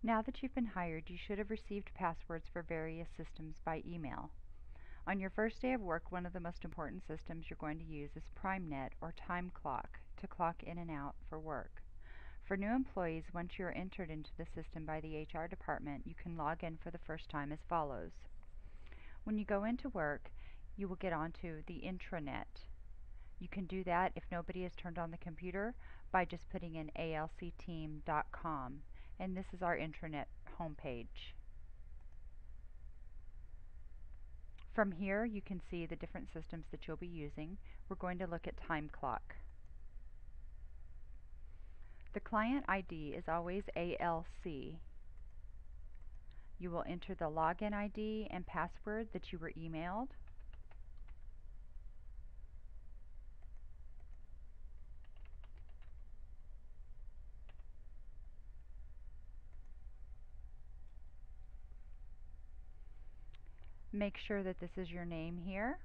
Now that you've been hired, you should have received passwords for various systems by email. On your first day of work, one of the most important systems you're going to use is PrimeNet or Timeclock to clock in and out for work. For new employees, once you are entered into the system by the HR department, you can log in for the first time as follows. When you go into work, you will get onto the intranet. You can do that if nobody has turned on the computer by just putting in alcteam.com, and this is our intranet homepage. From here you can see the different systems that you'll be using. We're going to look at Timeclock. The client ID is always ALC. You will enter the login ID and password that you were emailed. Make sure that this is your name here.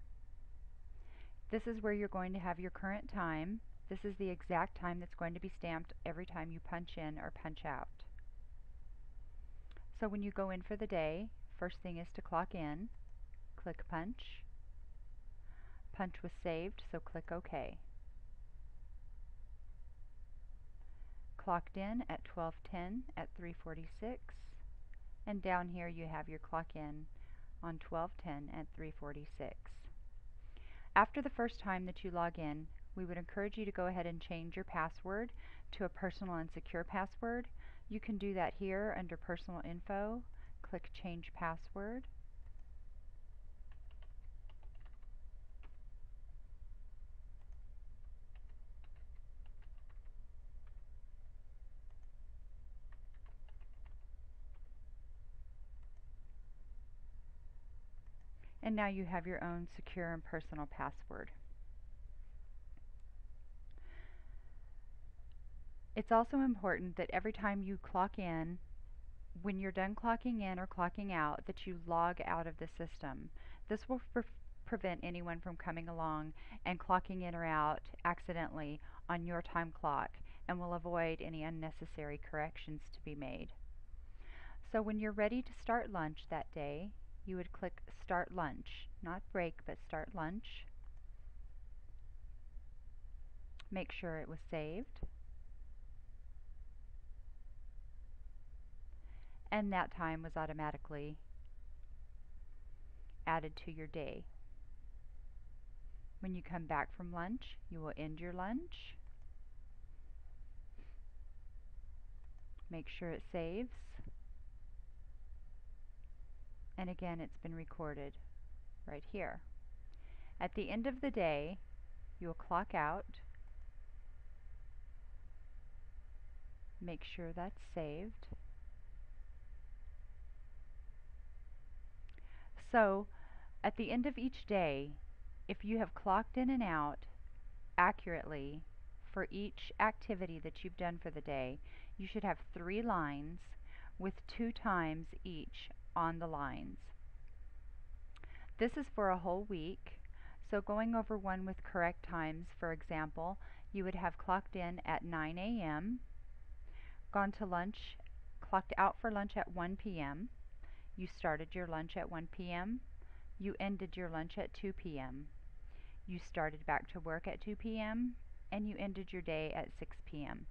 This is where you're going to have your current time. This is the exact time that's going to be stamped every time you punch in or punch out. So when you go in for the day, first thing is to clock in. Click punch. Punch was saved, so click OK. Clocked in at 12:10 at 3:46, and down here you have your clock in on 12:10 at 3:46. After the first time that you log in, we would encourage you to go ahead and change your password to a personal and secure password. You can do that here under Personal Info. Click Change Password. And now you have your own secure and personal password. It's also important that every time you clock in, when you're done clocking in or clocking out, that you log out of the system. This will prevent anyone from coming along and clocking in or out accidentally on your time clock, and will avoid any unnecessary corrections to be made. So when you're ready to start lunch that day, you would click Start Lunch. Not break, but Start Lunch. Make sure it was saved. And that time was automatically added to your day. When you come back from lunch, you will end your lunch. Make sure it saves. And again, it's been recorded right here. At the end of the day, you'll clock out. Make sure that's saved. So, at the end of each day, if you have clocked in and out accurately for each activity that you've done for the day, you should have 3 lines with 2 times each on the lines. This is for a whole week, so going over one with correct times, for example, you would have clocked in at 9 a.m., gone to lunch, clocked out for lunch at 1 p.m., you started your lunch at 1 p.m., you ended your lunch at 2 p.m., you started back to work at 2 p.m., and you ended your day at 6 p.m.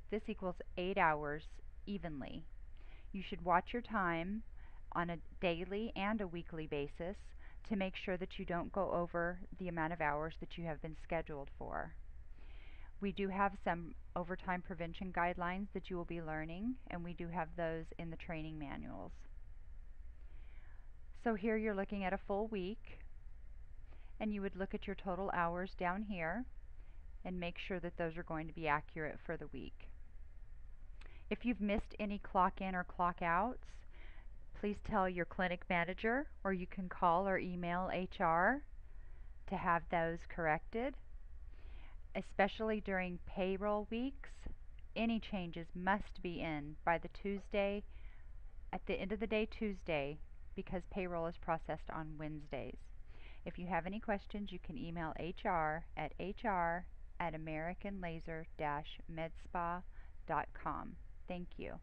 This equals 8 hours evenly. You should watch your time on a daily and a weekly basis to make sure that you don't go over the amount of hours that you have been scheduled for. We do have some overtime prevention guidelines that you will be learning, and we do have those in the training manuals. So here you're looking at a full week, and you would look at your total hours down here and make sure that those are going to be accurate for the week. If you've missed any clock in or clock outs, please tell your clinic manager, or you can call or email HR to have those corrected. Especially during payroll weeks, any changes must be in by the Tuesday, at the end of the day Tuesday, because payroll is processed on Wednesdays. If you have any questions, you can email HR at hr@americanlaser-medspa.com. Thank you.